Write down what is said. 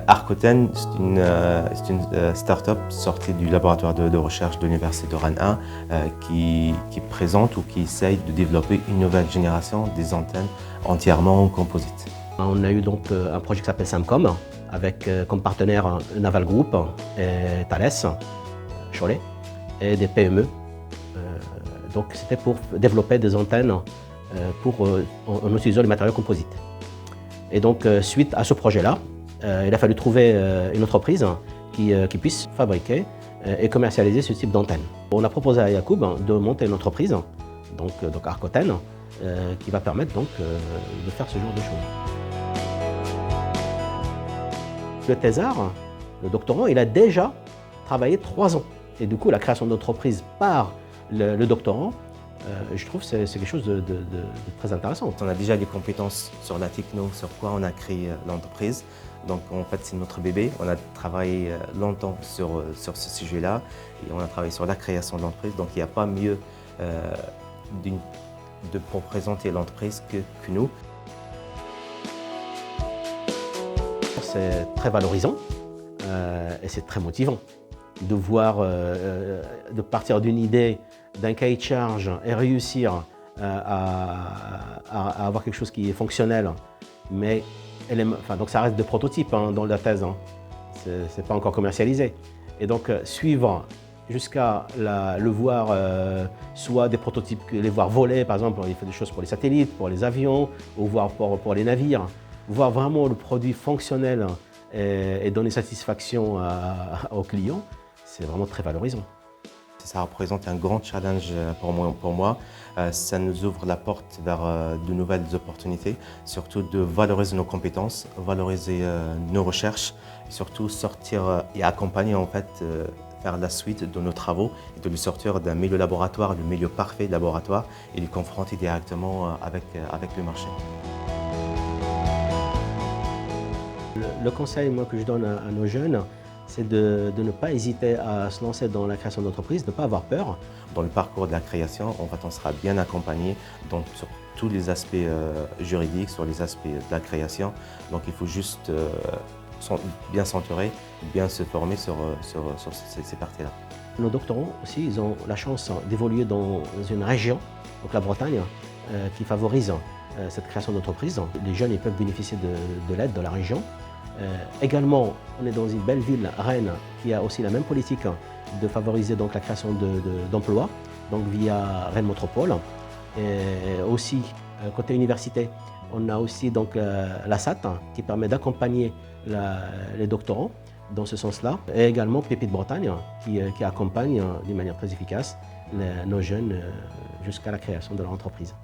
Arcoten, c'est une start-up sortie du laboratoire de recherche de l'Université de Rennes 1 qui présente ou qui essaye de développer une nouvelle génération des antennes entièrement en composite. On a eu donc un projet qui s'appelle Samcom, avec comme partenaire Naval Group, et Thales, Cholet, et des PME. Donc c'était pour développer des antennes en utilisant les matériaux composites. Et donc suite à ce projet-là, il a fallu trouver une entreprise qui puisse fabriquer et commercialiser ce type d'antenne. On a proposé à Yacoub de monter une entreprise, donc Arcoten, qui va permettre donc de faire ce genre de choses. Le thésard, le doctorant, il a déjà travaillé 3 ans. Et du coup, la création d'entreprise par le doctorant, je trouve que c'est quelque chose de très intéressant. On a déjà des compétences sur la techno, sur quoi on a créé l'entreprise. Donc en fait, c'est notre bébé. On a travaillé longtemps sur ce sujet-là et on a travaillé sur la création de l'entreprise. Donc il n'y a pas mieux pour présenter l'entreprise que nous. C'est très valorisant et c'est très motivant de voir, de partir d'une idée, d'un cahier de charge et réussir à avoir quelque chose qui est fonctionnel. Mais donc ça reste de prototype dans la thèse, c'est pas encore commercialisé. Et donc suivre jusqu'à le voir, soit des prototypes, les voir voler, par exemple, il fait des choses pour les satellites, pour les avions, ou voir pour les navires. Voir vraiment le produit fonctionnel et donner satisfaction aux clients, c'est vraiment très valorisant. Ça représente un grand challenge pour moi. Ça nous ouvre la porte vers de nouvelles opportunités, surtout de valoriser nos compétences, valoriser nos recherches, et surtout sortir et accompagner en fait faire la suite de nos travaux et de les sortir d'un milieu laboratoire, le milieu parfait de laboratoire, et les confronter directement avec le marché. Le conseil que je donne à nos jeunes, c'est de ne pas hésiter à se lancer dans la création d'entreprise, de ne pas avoir peur. Dans le parcours de la création, en fait, on sera bien accompagné sur tous les aspects juridiques, sur les aspects de la création. Donc il faut juste bien s'entourer, bien se former sur ces parties-là. Nos doctorants aussi, ils ont la chance d'évoluer dans une région, donc la Bretagne, qui favorise cette création d'entreprise. Les jeunes ils peuvent bénéficier de l'aide de la région. Également, on est dans une belle ville, Rennes, qui a aussi la même politique de favoriser donc la création d'emplois, donc via Rennes Métropole. Et aussi, côté université, on a aussi donc la SAT qui permet d'accompagner les doctorants dans ce sens-là. Et également Pépite Bretagne qui accompagne d'une manière très efficace nos jeunes jusqu'à la création de leur entreprise.